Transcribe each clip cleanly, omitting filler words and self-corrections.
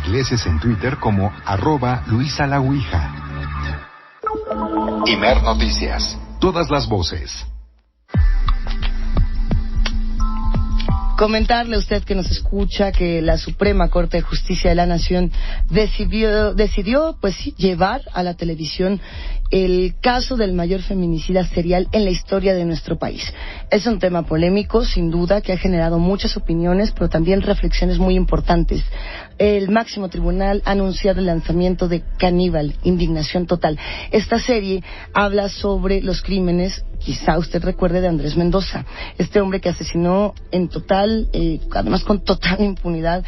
Iglesias en Twitter como @LuisaLaUija. Imer Noticias. Todas las voces. Comentarle a usted que nos escucha que la Suprema Corte de Justicia de la Nación decidió pues sí, llevar a la televisión el caso del mayor feminicida serial en la historia de nuestro país. Es un tema polémico, sin duda, que ha generado muchas opiniones, pero también reflexiones muy importantes. El máximo tribunal ha anunciado el lanzamiento de Caníbal, Indignación Total. Esta serie habla sobre los crímenes, quizá usted recuerde, de Andrés Mendoza, este hombre que asesinó en total, además con total impunidad.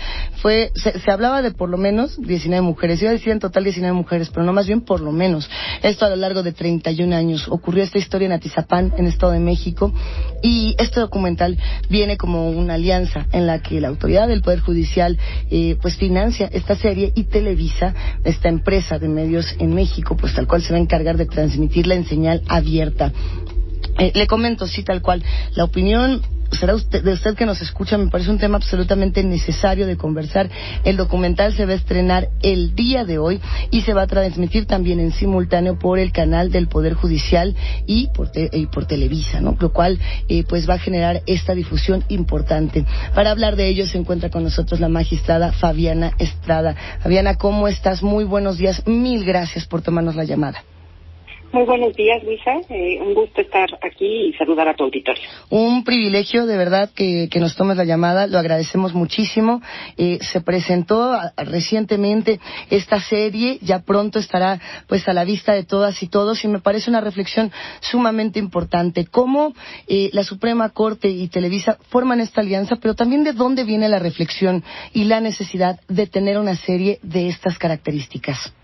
Se hablaba de por lo menos 19 mujeres, iba a decir en total 19 mujeres, pero no, más bien por lo menos. Esto a lo largo de 31 años. Ocurrió esta historia en Atizapán, en Estado de México, y este documental viene como una alianza en la que la autoridad del Poder Judicial pues financia esta serie, y Televisa, esta empresa de medios en México, pues tal cual se va a encargar de transmitirla en señal abierta. Le comento, sí, tal cual, la opinión será de usted que nos escucha. Me parece un tema absolutamente necesario de conversar. El documental se va a estrenar el día de hoy y se va a transmitir también en simultáneo por el canal del Poder Judicial y por Televisa, ¿no? Lo cual pues va a generar esta difusión importante. Para hablar de ello se encuentra con nosotros la magistrada Fabiana Estrada. Fabiana, ¿cómo estás? Muy buenos días. Mil gracias por tomarnos la llamada. Muy buenos días, Luisa. Un gusto estar aquí y saludar a tu auditorio. Un privilegio, de verdad, que nos tomes la llamada. Lo agradecemos muchísimo. Se presentó recientemente esta serie. Ya pronto estará pues a la vista de todas y todos. Y me parece una reflexión sumamente importante. Cómo la Suprema Corte y Televisa forman esta alianza, pero también de dónde viene la reflexión y la necesidad de tener una serie de estas características.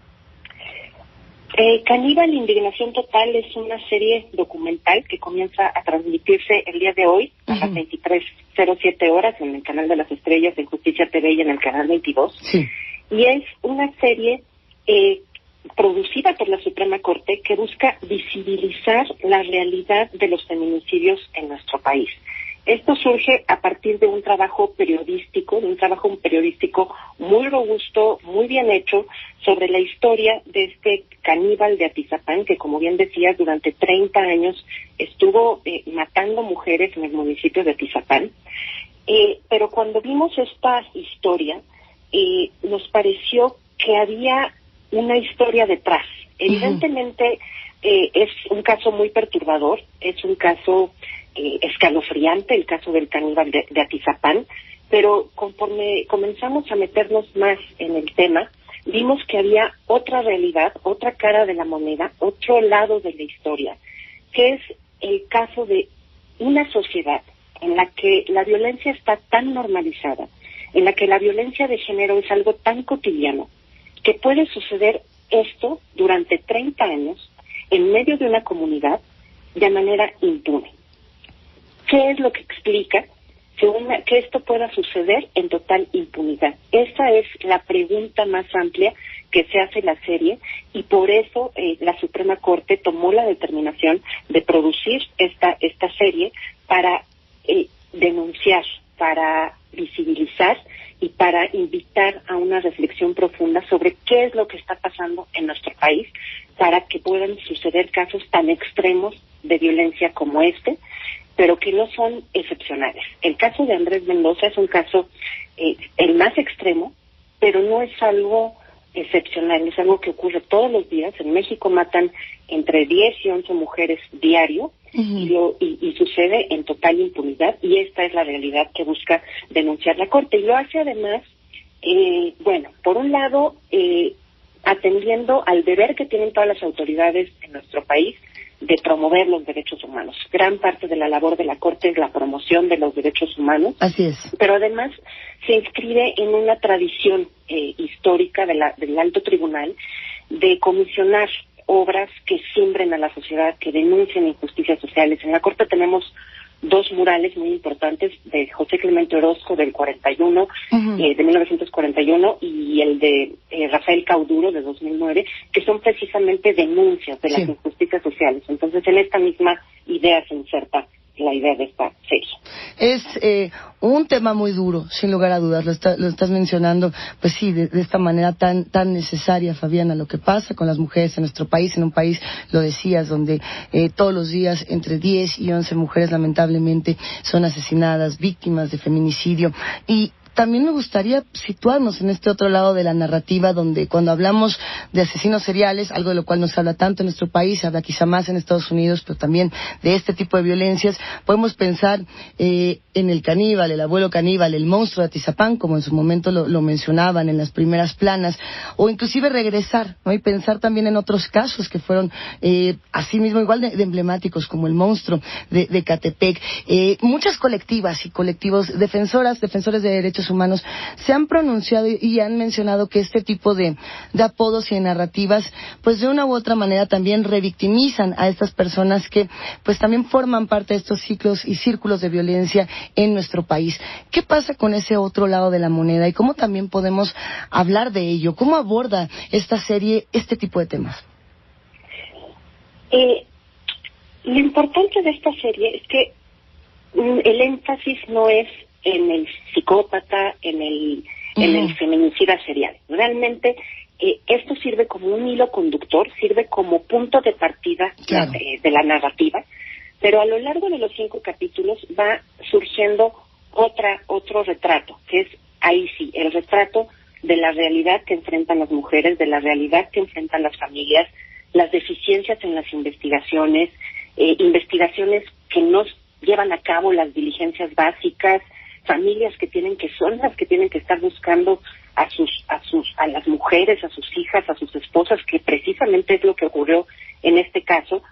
Caníbal, Indignación Total es una serie documental que comienza a transmitirse el día de hoy a las 23:07 horas en el Canal de las Estrellas, en Justicia TV y en el Canal 22. Sí. Y es una serie producida por la Suprema Corte que busca visibilizar la realidad de los feminicidios en nuestro país. Esto surge a partir de un trabajo periodístico muy robusto, muy bien hecho, sobre la historia de este caníbal de Atizapán, que, como bien decías, durante 30 años estuvo matando mujeres en el municipio de Atizapán. Pero cuando vimos esta historia, nos pareció que había una historia detrás. Evidentemente, es un caso muy perturbador, es un caso escalofriante, el caso del caníbal de Atizapán, pero conforme comenzamos a meternos más en el tema, vimos que había otra realidad, otra cara de la moneda, otro lado de la historia, que es el caso de una sociedad en la que la violencia está tan normalizada, en la que la violencia de género es algo tan cotidiano, que puede suceder esto durante 30 años en medio de una comunidad de manera impune. ¿Qué es lo que explica que esto pueda suceder en total impunidad? Esa es la pregunta más amplia que se hace la serie, y por eso la Suprema Corte tomó la determinación de producir esta serie para denunciar, para visibilizar y para invitar a una reflexión profunda sobre qué es lo que está pasando en nuestro país, para que puedan suceder casos tan extremos de violencia como este, pero que no son excepcionales. El caso de Andrés Mendoza es un caso el más extremo, pero no es algo excepcional, es algo que ocurre todos los días. En México matan entre 10 y 11 mujeres diario, y sucede en total impunidad, y esta es la realidad que busca denunciar la Corte. Y lo hace además, por un lado, atendiendo al deber que tienen todas las autoridades en nuestro país de promover los derechos humanos. Gran parte de la labor de la Corte es la promoción de los derechos humanos. Así es. Pero además se inscribe en una tradición histórica del Alto Tribunal de comisionar obras que siembren a la sociedad, que denuncien injusticias sociales. En la Corte tenemos dos murales muy importantes de José Clemente Orozco del 41, de 1941, y el de Rafael Cauduro de 2009, que son precisamente denuncias de las injusticias sociales. Entonces, en esta misma idea se inserta la idea de esta serie. Es un tema muy duro, sin lugar a dudas, lo estás mencionando, pues sí, de esta manera tan necesaria, Fabiana, lo que pasa con las mujeres en nuestro país, en un país, lo decías, donde todos los días entre 10 y 11 mujeres lamentablemente son asesinadas, víctimas de feminicidio. Y también me gustaría situarnos en este otro lado de la narrativa, donde cuando hablamos de asesinos seriales, algo de lo cual no se habla tanto en nuestro país, se habla quizá más en Estados Unidos, pero también de este tipo de violencias, podemos pensar en el caníbal, el abuelo caníbal, el monstruo de Atizapán, como en su momento lo mencionaban en las primeras planas, o inclusive regresar, ¿no? Y pensar también en otros casos que fueron así mismo igual de emblemáticos, como el monstruo de Catepec. Muchas colectivas y colectivos defensores de derechos humanos se han pronunciado y han mencionado que este tipo de apodos y de narrativas, pues de una u otra manera también revictimizan a estas personas que pues también forman parte de estos ciclos y círculos de violencia en nuestro país. ¿Qué pasa con ese otro lado de la moneda y cómo también podemos hablar de ello? ¿Cómo aborda esta serie este tipo de temas? Lo importante de esta serie es que el énfasis no es en el psicópata, en el feminicida serial. Realmente esto sirve como un hilo conductor, sirve como punto de partida, claro, de la narrativa, pero a lo largo de los 5 capítulos va surgiendo otro retrato, que es ahí sí, el retrato de la realidad que enfrentan las mujeres, de la realidad que enfrentan las familias, las deficiencias en las investigaciones que no llevan a cabo las diligencias básicas, familias son las que tienen que estar buscando a las mujeres, a sus hijas, a sus esposas, que precisamente es lo que ocurrió en este caso,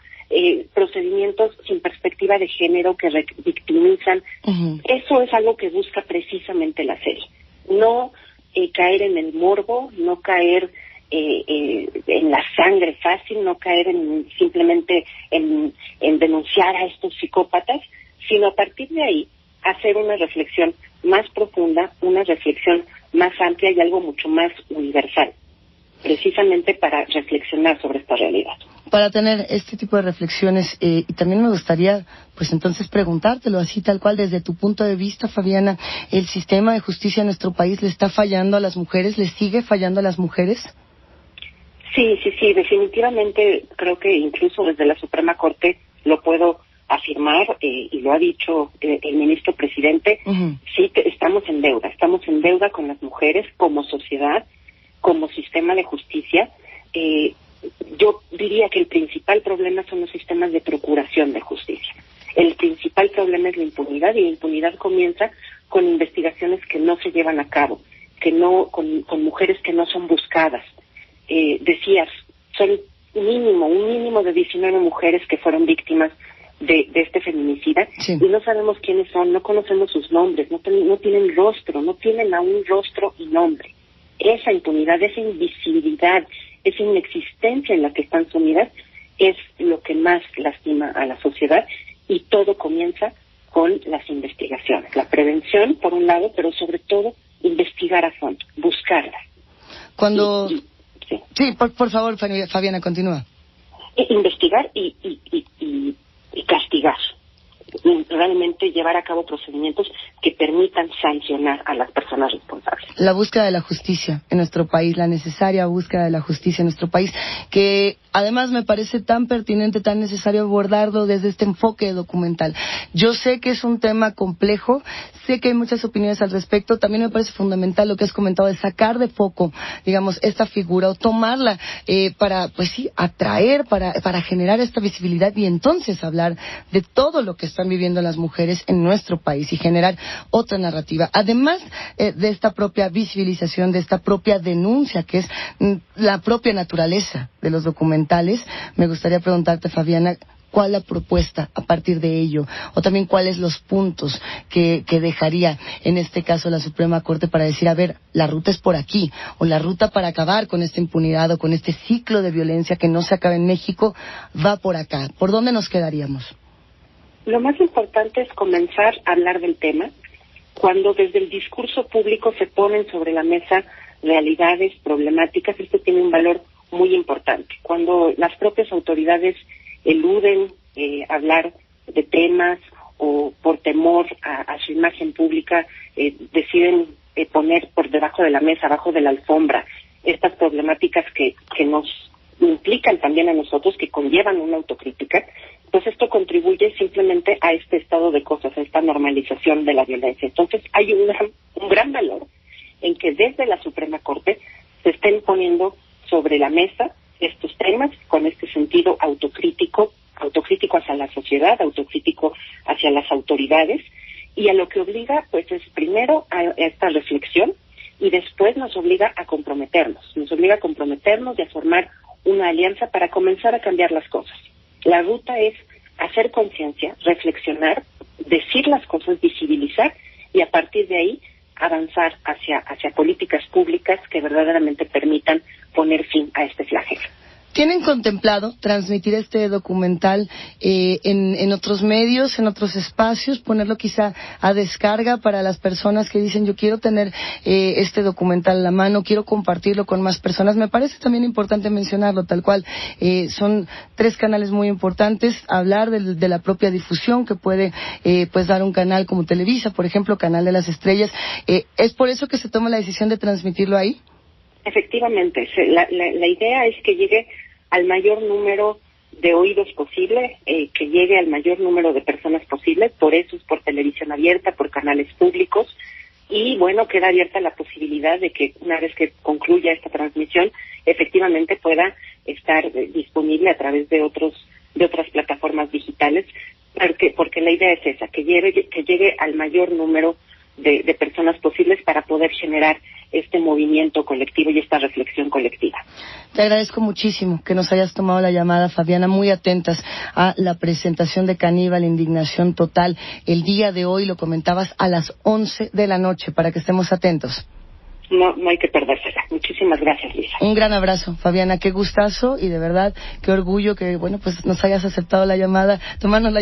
procedimientos sin perspectiva de género que victimizan. Eso es algo que busca precisamente la serie. No caer en el morbo, no caer en la sangre fácil, no caer simplemente en denunciar a estos psicópatas, sino a partir de ahí hacer una reflexión más profunda, una reflexión más amplia y algo mucho más universal, precisamente para reflexionar sobre esta realidad. Para tener este tipo de reflexiones, y también me gustaría, pues entonces preguntártelo así tal cual, desde tu punto de vista, Fabiana, ¿el sistema de justicia en nuestro país le está fallando a las mujeres? ¿Le sigue fallando a las mujeres? Sí, definitivamente creo que incluso desde la Suprema Corte lo puedo afirmar, y lo ha dicho el ministro presidente. Sí, estamos en deuda con las mujeres como sociedad, como sistema de justicia. Yo diría que el principal problema son los sistemas de procuración de justicia. El principal problema es la impunidad, y la impunidad comienza con investigaciones que no se llevan a cabo, con mujeres que no son buscadas. Decías, son un mínimo de 19 mujeres que fueron víctimas de este feminicida, sí, y no sabemos quiénes son, no conocemos sus nombres, no tienen rostro, no tienen aún rostro y nombre. Esa impunidad, esa invisibilidad, esa inexistencia en la que están sumidas es lo que más lastima a la sociedad, y todo comienza con las investigaciones, la prevención por un lado, pero sobre todo investigar a fondo, buscarlas. Cuando... Sí, por favor, Fabiana, continúa. Investigar y castigar. Realmente llevar a cabo procedimientos que permitan sancionar a las personas responsables. La búsqueda de la justicia en nuestro país, la necesaria búsqueda de la justicia en nuestro país, que además me parece tan pertinente, tan necesario abordarlo desde este enfoque documental. Yo sé que es un tema complejo, sé que hay muchas opiniones al respecto, también me parece fundamental lo que has comentado de sacar de foco, digamos, esta figura o tomarla para, pues sí, atraer, para generar esta visibilidad y entonces hablar de todo lo que están viviendo las mujeres en nuestro país y generar otra narrativa. Además de esta propia visibilización, de esta propia denuncia, que es la propia naturaleza de los documentales, me gustaría preguntarte, Fabiana, ¿cuál la propuesta a partir de ello? O también cuáles los puntos que dejaría, en este caso, la Suprema Corte para decir, a ver, la ruta es por aquí, o la ruta para acabar con esta impunidad o con este ciclo de violencia que no se acaba en México, va por acá. ¿Por dónde nos quedaríamos? Lo más importante es comenzar a hablar del tema cuando desde el discurso público se ponen sobre la mesa realidades, problemáticas. Esto tiene un valor muy importante. Cuando las propias autoridades eluden hablar de temas o por temor a su imagen pública deciden poner por debajo de la mesa, abajo de la alfombra, estas problemáticas que nos implican también a nosotros, que conllevan una autocrítica, pues esto contribuye simplemente a este estado de cosas, a esta normalización de la violencia. Entonces hay un gran valor en que desde la Suprema Corte se estén poniendo sobre la mesa estos temas con este sentido autocrítico hacia la sociedad, autocrítico hacia las autoridades, y a lo que obliga pues es primero a esta reflexión y después nos obliga a comprometernos y a formar una alianza para comenzar a cambiar las cosas. La ruta es hacer conciencia, reflexionar, decir las cosas, visibilizar y a partir de ahí avanzar hacia políticas públicas que verdaderamente permitan poner fin a este flagelo. ¿Tienen contemplado transmitir este documental en otros medios, en otros espacios, ponerlo quizá a descarga para las personas que dicen yo quiero tener este documental a la mano, quiero compartirlo con más personas? Me parece también importante mencionarlo tal cual. Son 3 canales muy importantes, hablar de la propia difusión que puede pues dar un canal como Televisa, por ejemplo, Canal de las Estrellas. ¿Es por eso que se toma la decisión de transmitirlo ahí? Efectivamente, la idea es que llegue al mayor número de oídos posible, que llegue al mayor número de personas posible, por eso es por televisión abierta, por canales públicos, y bueno, queda abierta la posibilidad de que una vez que concluya esta transmisión, efectivamente pueda estar disponible a través de otras plataformas digitales, porque la idea es esa, que llegue al mayor número de personas posibles para poder generar este movimiento colectivo y esta reflexión colectiva. Te agradezco muchísimo que nos hayas tomado la llamada, Fabiana, muy atentas a la presentación de Caníbal, Indignación Total. El día de hoy, lo comentabas, a las 11 de la noche, para que estemos atentos. No hay que perdérsela. Muchísimas gracias, Luisa. Un gran abrazo, Fabiana, qué gustazo y de verdad, qué orgullo que, bueno, pues nos hayas aceptado la llamada, tomarnos la